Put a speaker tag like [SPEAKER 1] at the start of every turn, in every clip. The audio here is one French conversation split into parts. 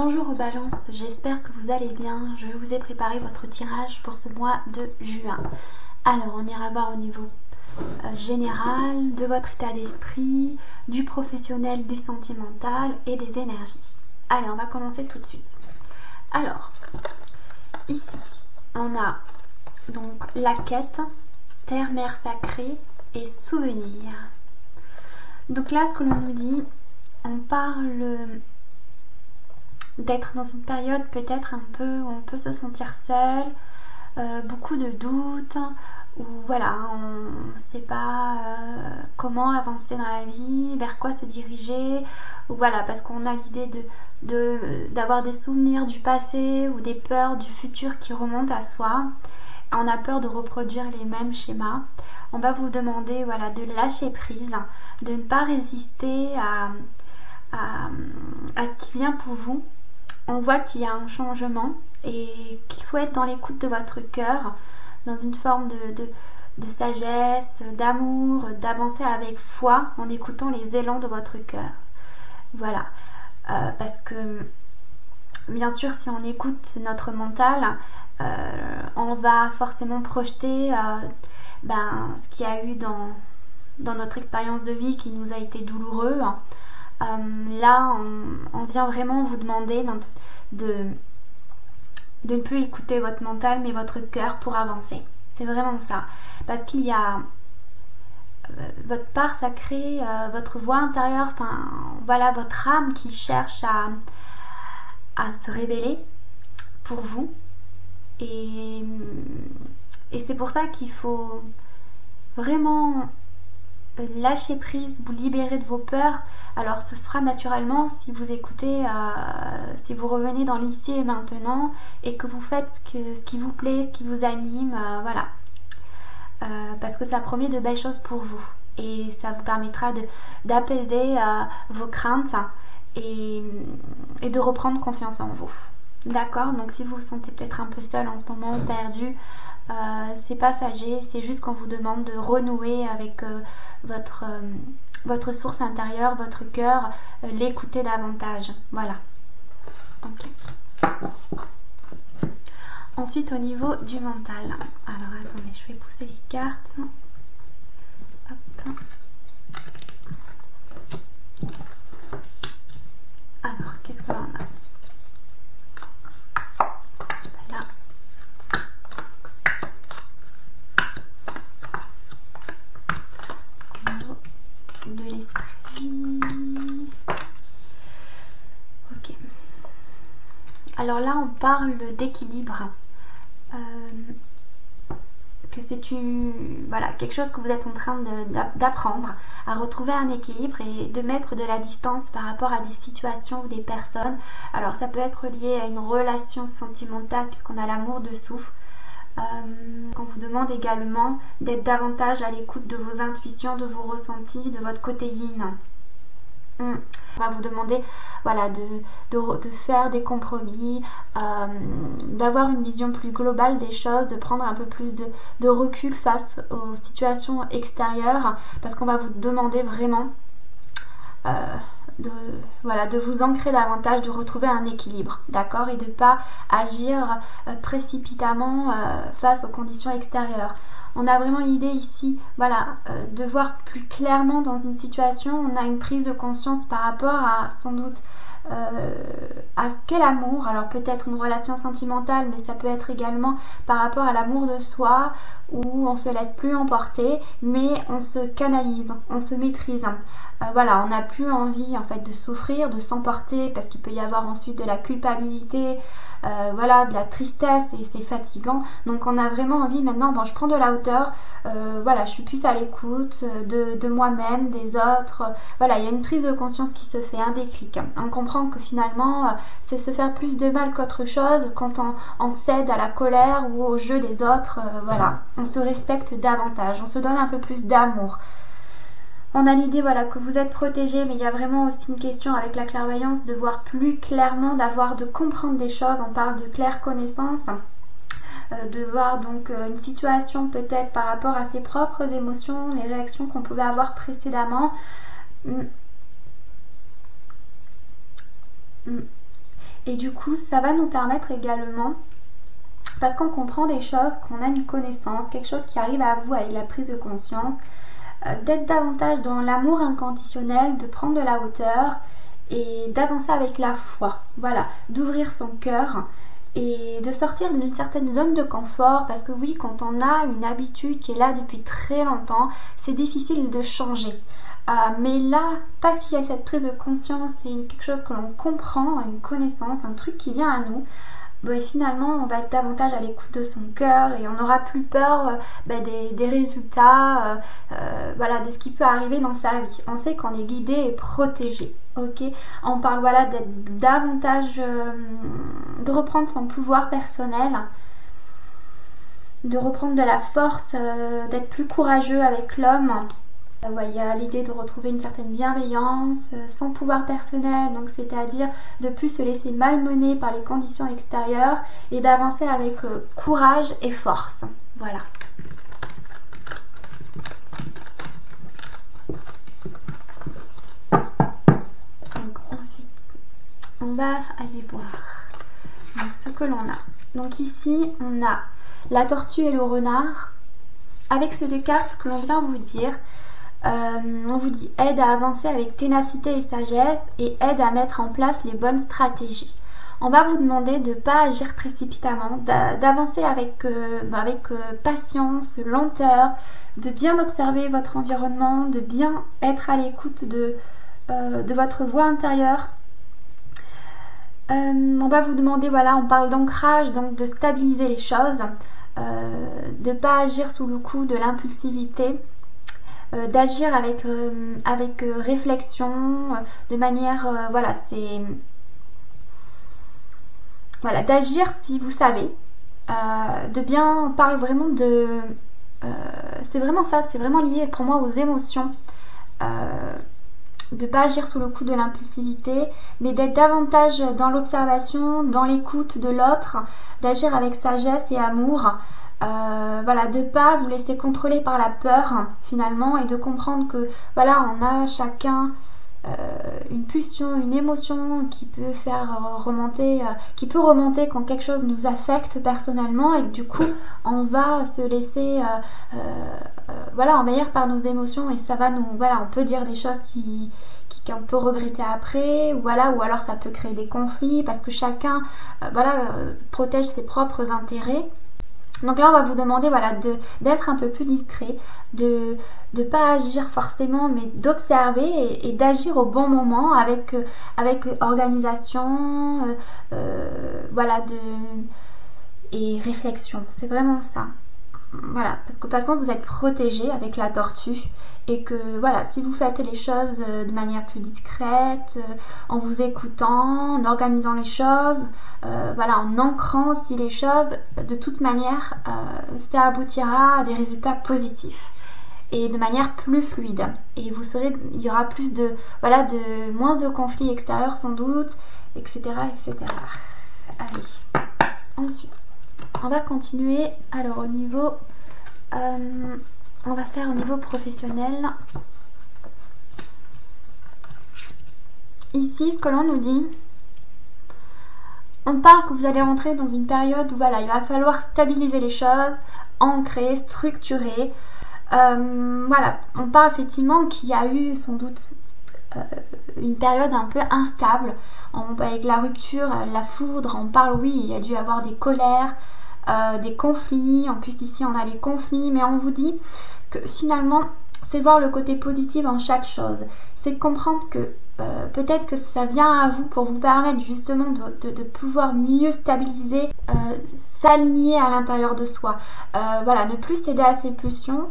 [SPEAKER 1] Bonjour aux balances, j'espère que vous allez bien. Je vous ai préparé votre tirage pour ce mois de juin. Alors on ira voir au niveau général de votre état d'esprit, du professionnel, du sentimental et des énergies. Allez, on va commencer tout de suite. Alors, ici, on a donc la quête, terre, mer sacrée et souvenir. Donc là, ce que l'on nous dit, on parle d'être dans une période peut-être un peu où on peut se sentir seul, beaucoup de doutes, où voilà, on ne sait pas comment avancer dans la vie, vers quoi se diriger, ou voilà, parce qu'on a l'idée d'avoir des souvenirs du passé ou des peurs du futur qui remontent à soi. On a peur de reproduire les mêmes schémas. On va vous demander voilà, de lâcher prise, de ne pas résister à ce qui vient pour vous. On voit qu'il y a un changement et qu'il faut être dans l'écoute de votre cœur, dans une forme de sagesse, d'amour, d'avancer avec foi en écoutant les élans de votre cœur. Voilà, parce que bien sûr si on écoute notre mental, on va forcément projeter ce qu'il y a eu dans notre expérience de vie qui nous a été douloureux. Là on vient vraiment vous demander de ne plus écouter votre mental mais votre cœur pour avancer. C'est vraiment ça, parce qu'il y a votre part sacrée, votre voix intérieure, enfin voilà, votre âme qui cherche à se révéler pour vous, et c'est pour ça qu'il faut vraiment lâcher prise, vous libérer de vos peurs. Alors ce sera naturellement si vous écoutez, si vous revenez dans l'ici et maintenant et que vous faites ce qui vous plaît, ce qui vous anime, voilà. Parce que ça promet de belles choses pour vous et ça vous permettra d'apaiser vos craintes et de reprendre confiance en vous. D'accord? Donc si vous vous sentez peut-être un peu seul en ce moment, perdu, c'est passager, c'est juste qu'on vous demande de renouer avec votre source intérieure, votre cœur, l'écouter davantage. Voilà. Ok. Ensuite, au niveau du mental. Alors, attendez, je vais pousser les cartes. Hop. Alors, qu'est-ce qu'on a? Là. De l'esprit. Ok. Alors là, on parle d'équilibre. Que c'est voilà, quelque chose que vous êtes en train d'apprendre à retrouver un équilibre et de mettre de la distance par rapport à des situations ou des personnes. Alors ça peut être lié à une relation sentimentale puisqu'on a l'amour dessous. On vous demande également d'être davantage à l'écoute de vos intuitions, de vos ressentis, de votre côté yin. On va vous demander voilà, de faire des compromis, d'avoir une vision plus globale des choses, de prendre un peu plus de recul face aux situations extérieures, parce qu'on va vous demander vraiment de vous ancrer davantage, de retrouver un équilibre, d'accord, et de ne pas agir précipitamment face aux conditions extérieures. On a vraiment l'idée ici, voilà, de voir plus clairement dans une situation. On a une prise de conscience par rapport à, sans doute, à ce qu'est l'amour. Alors peut-être une relation sentimentale, mais ça peut être également par rapport à l'amour de soi, où on se laisse plus emporter, mais on se canalise, on se maîtrise. Voilà, on n'a plus envie en fait de souffrir, de s'emporter, parce qu'il peut y avoir ensuite de la culpabilité, voilà, de la tristesse, et c'est fatigant. Donc on a vraiment envie maintenant, bon, je prends de la hauteur, voilà, je suis plus à l'écoute de moi-même, des autres. Voilà, il y a une prise de conscience qui se fait, un déclic. On comprend que finalement c'est se faire plus de mal qu'autre chose quand on cède à la colère ou au jeu des autres. Voilà, on se respecte davantage, on se donne un peu plus d'amour. On a l'idée voilà, que vous êtes protégé, mais il y a vraiment aussi une question avec la clairvoyance de voir plus clairement, de comprendre des choses. On parle de claire connaissance, de voir donc une situation peut-être par rapport à ses propres émotions, les réactions qu'on pouvait avoir précédemment. Et du coup, ça va nous permettre également, parce qu'on comprend des choses, qu'on a une connaissance, quelque chose qui arrive à vous avec la prise de conscience, d'être davantage dans l'amour inconditionnel, de prendre de la hauteur et d'avancer avec la foi. Voilà, d'ouvrir son cœur et de sortir d'une certaine zone de confort, parce que oui, quand on a une habitude qui est là depuis très longtemps, c'est difficile de changer. Mais là, parce qu'il y a cette prise de conscience, c'est quelque chose que l'on comprend, une connaissance, un truc qui vient à nous, finalement on va être davantage à l'écoute de son cœur et on n'aura plus peur des résultats, voilà, de ce qui peut arriver dans sa vie. On sait qu'on est guidé et protégé. Ok, on parle voilà d'être davantage, de reprendre son pouvoir personnel, de reprendre de la force, d'être plus courageux avec l'homme. Ouais, il y a l'idée de retrouver une certaine bienveillance, son pouvoir personnel, donc c'est-à-dire de plus se laisser malmener par les conditions extérieures et d'avancer avec courage et force. Voilà. Donc ensuite, on va aller voir donc, ce que l'on a. Donc ici, on a la tortue et le renard avec ces deux cartes que l'on vient vous dire. On vous dit aide à avancer avec ténacité et sagesse et aide à mettre en place les bonnes stratégies. On va vous demander de ne pas agir précipitamment, d'avancer avec patience, lenteur, de bien observer votre environnement, de bien être à l'écoute de votre voix intérieure. On va vous demander, voilà, on parle d'ancrage, donc de stabiliser les choses, de ne pas agir sous le coup de l'impulsivité, d'agir avec réflexion, de manière, voilà, c'est... Voilà, d'agir si vous savez, de bien, on parle vraiment de... c'est vraiment ça, c'est vraiment lié pour moi aux émotions, de ne pas agir sous le coup de l'impulsivité, mais d'être davantage dans l'observation, dans l'écoute de l'autre, d'agir avec sagesse et amour. Voilà, de pas vous laisser contrôler par la peur finalement, et de comprendre que voilà, on a chacun une pulsion, une émotion qui peut faire remonter, qui peut remonter quand quelque chose nous affecte personnellement, et que du coup on va se laisser voilà, envahir par nos émotions, et ça va nous, voilà, on peut dire des choses qu'on peut regretter après, ou voilà, ou alors ça peut créer des conflits parce que chacun voilà, protège ses propres intérêts. Donc là on va vous demander, voilà, d'être un peu plus discret, de ne pas agir forcément, mais d'observer et d'agir au bon moment avec organisation, voilà, et réflexion. C'est vraiment ça. Voilà, parce que de toute façon vous êtes protégé avec la tortue, et que voilà, si vous faites les choses de manière plus discrète, en vous écoutant, en organisant les choses, voilà, en ancrant aussi les choses, de toute manière ça aboutira à des résultats positifs et de manière plus fluide, et vous serez, il y aura plus de, voilà, de moins de conflits extérieurs sans doute, etc., etc. Allez, ensuite on va continuer. Alors au niveau, on va faire au niveau professionnel. Ici, ce que l'on nous dit, on parle que vous allez rentrer dans une période où voilà, il va falloir stabiliser les choses, ancrer, structurer. Voilà, on parle effectivement qu'il y a eu sans doute une période un peu instable, avec la rupture, la foudre. On parle, oui, il y a dû y avoir des colères, des conflits. En plus ici on a les conflits, mais on vous dit que finalement c'est voir le côté positif en chaque chose, c'est de comprendre que peut-être que ça vient à vous pour vous permettre justement de pouvoir mieux stabiliser, s'aligner à l'intérieur de soi, voilà, ne plus céder à ses pulsions.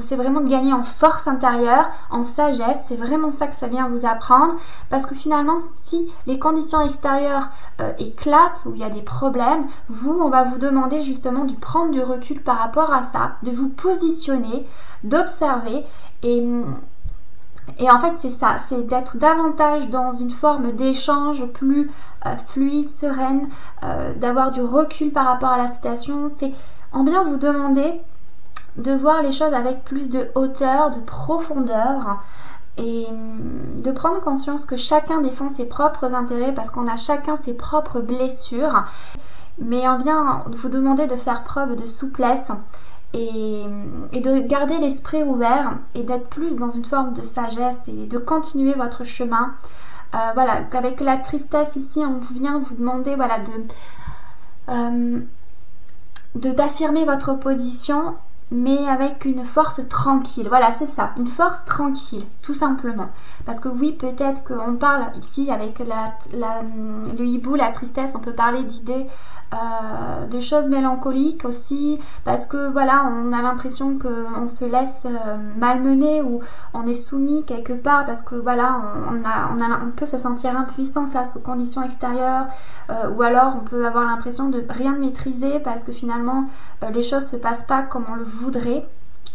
[SPEAKER 1] C'est vraiment de gagner en force intérieure, en sagesse. C'est vraiment ça que ça vient vous apprendre, parce que finalement si les conditions extérieures éclatent, où il y a des problèmes, on va vous demander justement de prendre du recul par rapport à ça, de vous positionner, d'observer, et en fait c'est ça, c'est d'être davantage dans une forme d'échange plus fluide, sereine, d'avoir du recul par rapport à la situation. C'est en bien vous demander de voir les choses avec plus de hauteur, de profondeur, et de prendre conscience que chacun défend ses propres intérêts parce qu'on a chacun ses propres blessures. Mais on vient vous demander de faire preuve de souplesse et de garder l'esprit ouvert et d'être plus dans une forme de sagesse et de continuer votre chemin. Voilà, qu'avec la tristesse ici, on vient vous demander voilà, d'affirmer votre position, mais avec une force tranquille. Voilà, c'est ça, une force tranquille, tout simplement. Parce que oui, peut-être qu'on parle ici avec le hibou, la tristesse, on peut parler d'idées, de choses mélancoliques aussi, parce que voilà, on a l'impression qu'on se laisse malmener ou on est soumis quelque part, parce que voilà, on peut se sentir impuissant face aux conditions extérieures, ou alors on peut avoir l'impression de rien maîtriser parce que finalement les choses se passent pas comme on le voudrait.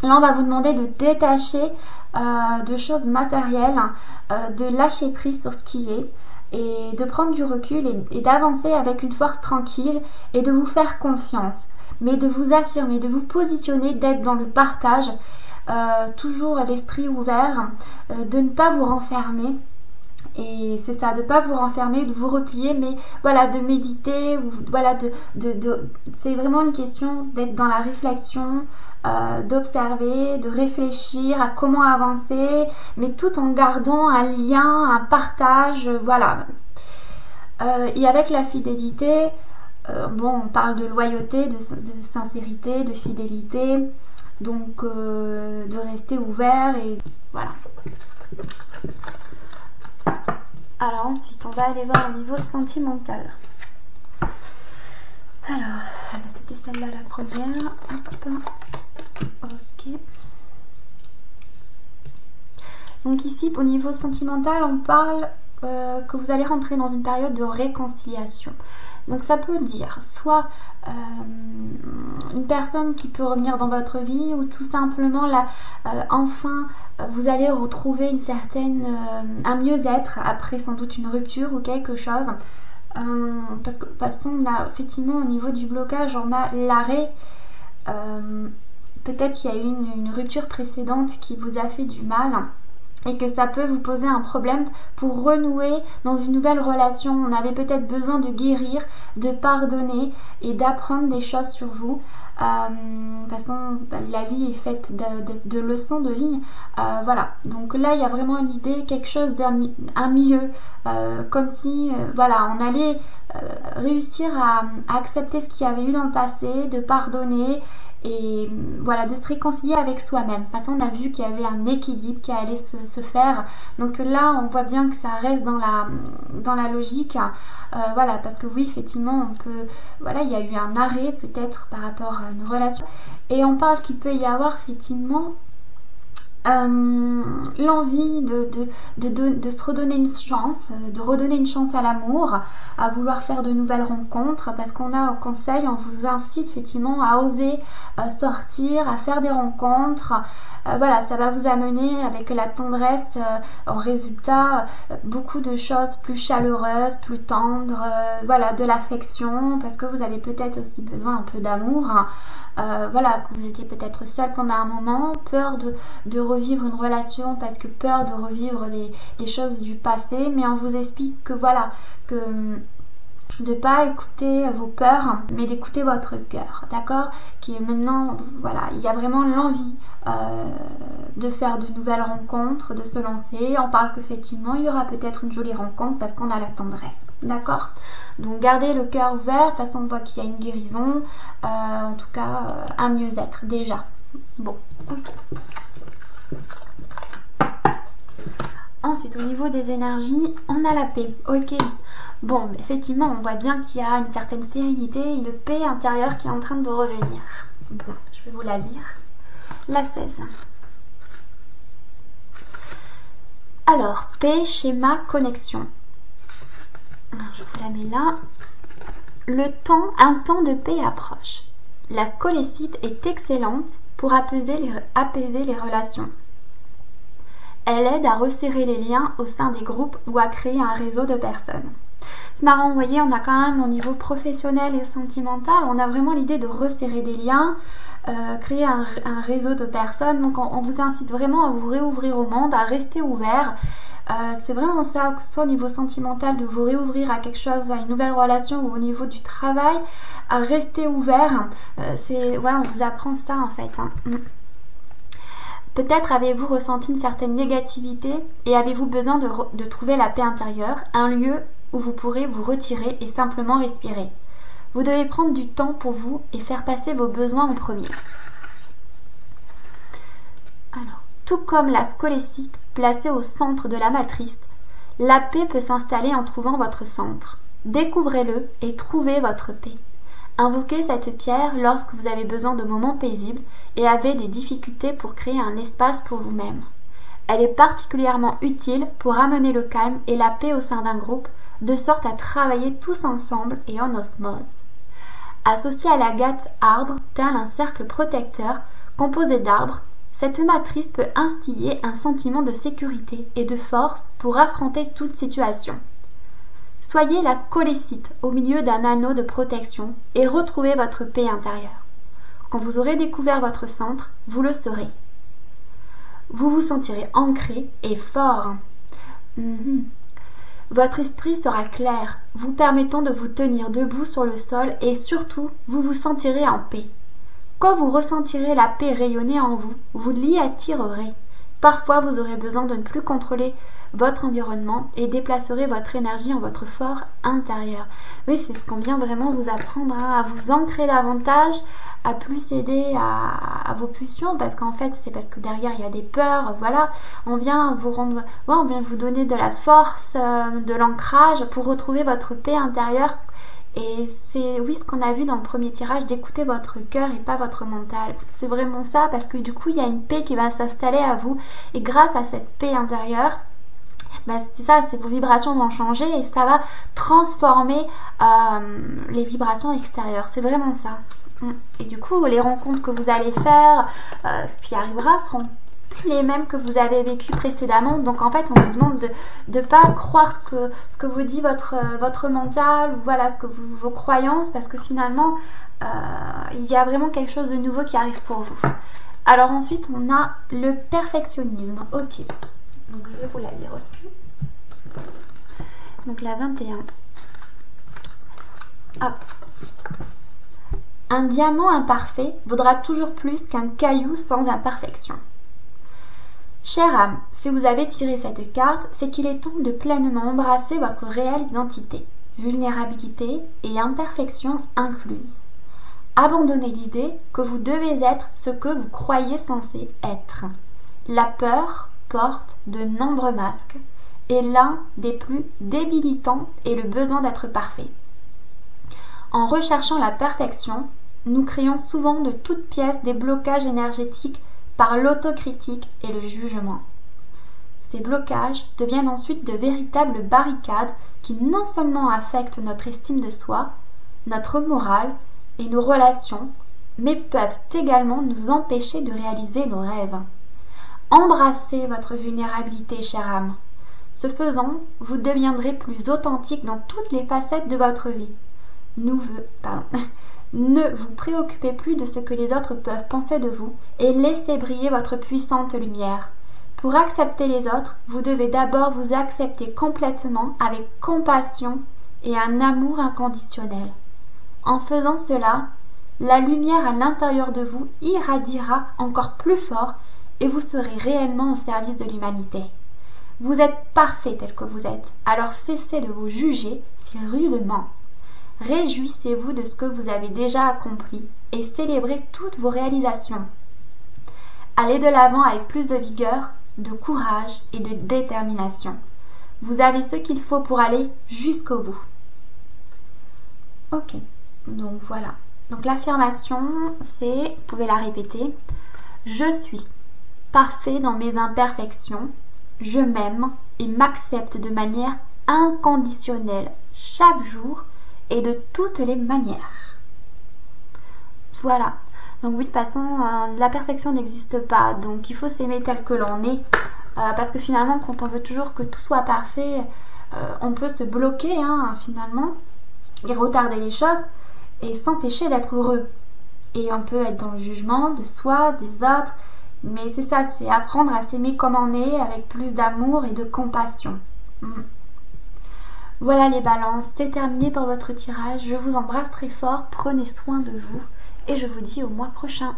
[SPEAKER 1] Là, on va vous demander de détacher de choses matérielles, de lâcher prise sur ce qui est, et de prendre du recul et d'avancer avec une force tranquille et de vous faire confiance, mais de vous affirmer, de vous positionner, d'être dans le partage, toujours l'esprit ouvert, de ne pas vous renfermer. Et c'est ça, de ne pas vous renfermer, de vous replier, mais voilà, de méditer, ou voilà, c'est vraiment une question d'être dans la réflexion, d'observer, de réfléchir à comment avancer, mais tout en gardant un lien, un partage, voilà. Et avec la fidélité, bon, on parle de loyauté, de sincérité, de fidélité, donc de rester ouvert et voilà. Alors ensuite, on va aller voir au niveau sentimental. Alors, c'était celle-là la première. Hop. Ok. Donc ici, au niveau sentimental, on parle que vous allez rentrer dans une période de réconciliation. Donc ça peut dire soit une personne qui peut revenir dans votre vie, ou tout simplement là, enfin vous allez retrouver une certaine, un mieux-être après sans doute une rupture ou quelque chose. Parce que de toute façon, là, effectivement, au niveau du blocage, on a l'arrêt. Peut-être qu'il y a eu une rupture précédente qui vous a fait du mal et que ça peut vous poser un problème pour renouer dans une nouvelle relation. On avait peut-être besoin de guérir, de pardonner et d'apprendre des choses sur vous. De toute façon, la vie est faite de leçons de vie. Voilà, donc là il y a vraiment l'idée, quelque chose d'un mieux, comme si voilà, on allait réussir à accepter ce qu'il y avait eu dans le passé, de pardonner et voilà, de se réconcilier avec soi-même. De toute façon, on a vu qu'il y avait un équilibre qui allait se faire. Donc là, on voit bien que ça reste dans la logique. Voilà, parce que oui, effectivement, on peut... Voilà, il y a eu un arrêt peut-être par rapport à une relation. Et on parle qu'il peut y avoir effectivement l'envie de se redonner une chance, de redonner une chance à l'amour, à vouloir faire de nouvelles rencontres, parce qu'on a au conseil, on vous incite effectivement à oser sortir, à faire des rencontres. Voilà, ça va vous amener avec la tendresse en résultat beaucoup de choses plus chaleureuses, plus tendres, voilà, de l'affection, parce que vous avez peut-être aussi besoin un peu d'amour. Voilà, que vous étiez peut-être seul pendant un moment, peur de revivre une relation parce que peur de revivre les choses du passé, mais on vous explique que voilà, que de ne pas écouter vos peurs, mais d'écouter votre cœur, d'accord? Qui est maintenant, voilà, il y a vraiment l'envie de faire de nouvelles rencontres, de se lancer. On parle qu'effectivement, il y aura peut-être une jolie rencontre parce qu'on a la tendresse, d'accord? Donc gardez le cœur ouvert, de toute façon on voit qu'il y a une guérison, en tout cas un mieux-être déjà. Bon. Ensuite, au niveau des énergies, on a la paix, ok. Bon, effectivement, on voit bien qu'il y a une certaine sérénité, une paix intérieure qui est en train de revenir. Bon, je vais vous la lire. La 16. Alors, paix, schéma, connexion. Alors, je vous la mets là. Un temps de paix approche. La scolécite est excellente pour apaiser les relations. Elle aide à resserrer les liens au sein des groupes ou à créer un réseau de personnes. C'est marrant, vous voyez, on a quand même au niveau professionnel et sentimental, on a vraiment l'idée de resserrer des liens, créer un réseau de personnes. Donc on vous incite vraiment à vous réouvrir au monde, à rester ouvert. C'est vraiment ça, que ce soit au niveau sentimental, de vous réouvrir à quelque chose, à une nouvelle relation, ou au niveau du travail, à rester ouvert. Ouais, on vous apprend ça en fait. Peut-être avez-vous ressenti une certaine négativité et avez-vous besoin de trouver la paix intérieure, un lieu où vous pourrez vous retirer et simplement respirer. Vous devez prendre du temps pour vous et faire passer vos besoins en premier. Alors, tout comme la scolécite placée au centre de la matrice, la paix peut s'installer en trouvant votre centre. Découvrez-le et trouvez votre paix. Invoquez cette pierre lorsque vous avez besoin de moments paisibles et avez des difficultés pour créer un espace pour vous-même. Elle est particulièrement utile pour amener le calme et la paix au sein d'un groupe, de sorte à travailler tous ensemble et en osmose. Associée à l'agate arbre, tel un cercle protecteur composé d'arbres, cette matrice peut instiller un sentiment de sécurité et de force pour affronter toute situation. Soyez la scolécite au milieu d'un anneau de protection et retrouvez votre paix intérieure. Quand vous aurez découvert votre centre, vous le saurez. Vous vous sentirez ancré et fort. Votre esprit sera clair, vous permettant de vous tenir debout sur le sol et surtout, vous vous sentirez en paix. Quand vous ressentirez la paix rayonner en vous, vous l'y attirerez. Parfois, vous aurez besoin de ne plus contrôler votre environnement et déplacerez votre énergie en votre fort intérieur. Oui, c'est ce qu'on vient vraiment vous apprendre, à vous ancrer davantage, à plus céder à vos pulsions, parce qu'en fait, c'est parce que derrière, il y a des peurs, voilà. On vient vous rendre, on vient vous donner de la force, de l'ancrage pour retrouver votre paix intérieure. Et c'est, oui, ce qu'on a vu dans le premier tirage, d'écouter votre cœur et pas votre mental. C'est vraiment ça, parce que du coup, il y a une paix qui va s'installer à vous. Et grâce à cette paix intérieure, c'est ça, vos vibrations vont changer et ça va transformer les vibrations extérieures. C'est vraiment ça. Et du coup, les rencontres que vous allez faire, ce qui arrivera, seront plus les mêmes que vous avez vécu précédemment. Donc en fait, on vous demande de ne pas croire ce que vous dit votre mental, ou voilà, vos croyances, parce que finalement, il y a vraiment quelque chose de nouveau qui arrive pour vous. Alors ensuite, on a le perfectionnisme. Ok, donc je vais vous la lire aussi. Donc la 21. Hop. Un diamant imparfait vaudra toujours plus qu'un caillou sans imperfection. Chère âme, si vous avez tiré cette carte, c'est qu'il est temps de pleinement embrasser votre réelle identité, vulnérabilité et imperfection incluses. Abandonnez l'idée que vous devez être ce que vous croyez censé être. La peur porte de nombreux masques et l'un des plus débilitants est le besoin d'être parfait. En recherchant la perfection, nous créons souvent de toutes pièces des blocages énergétiques par l'autocritique et le jugement. Ces blocages deviennent ensuite de véritables barricades qui non seulement affectent notre estime de soi, notre morale et nos relations, mais peuvent également nous empêcher de réaliser nos rêves. Embrassez votre vulnérabilité, chère âme. Ce faisant, vous deviendrez plus authentique dans toutes les facettes de votre vie. Ne vous préoccupez plus de ce que les autres peuvent penser de vous et laissez briller votre puissante lumière. Pour accepter les autres, vous devez d'abord vous accepter complètement avec compassion et un amour inconditionnel. En faisant cela, la lumière à l'intérieur de vous irradiera encore plus fort et vous serez réellement au service de l'humanité. Vous êtes parfait tel que vous êtes, alors cessez de vous juger si rudement. Réjouissez-vous de ce que vous avez déjà accompli et célébrez toutes vos réalisations. Allez de l'avant avec plus de vigueur, de courage et de détermination. Vous avez ce qu'il faut pour aller jusqu'au bout. Ok, donc voilà. Donc l'affirmation, c'est, vous pouvez la répéter, je suis parfait dans mes imperfections, je m'aime et m'accepte de manière inconditionnelle chaque jour et de toutes les manières. Voilà. Donc oui, de toute façon, la perfection n'existe pas. Donc il faut s'aimer tel que l'on est. Parce que finalement, quand on veut toujours que tout soit parfait, on peut se bloquer finalement et retarder les choses et s'empêcher d'être heureux. Et on peut être dans le jugement de soi, des autres, mais c'est ça, c'est apprendre à s'aimer comme on est, avec plus d'amour et de compassion. Voilà les balances, c'est terminé pour votre tirage. Je vous embrasse très fort, prenez soin de vous et je vous dis au mois prochain.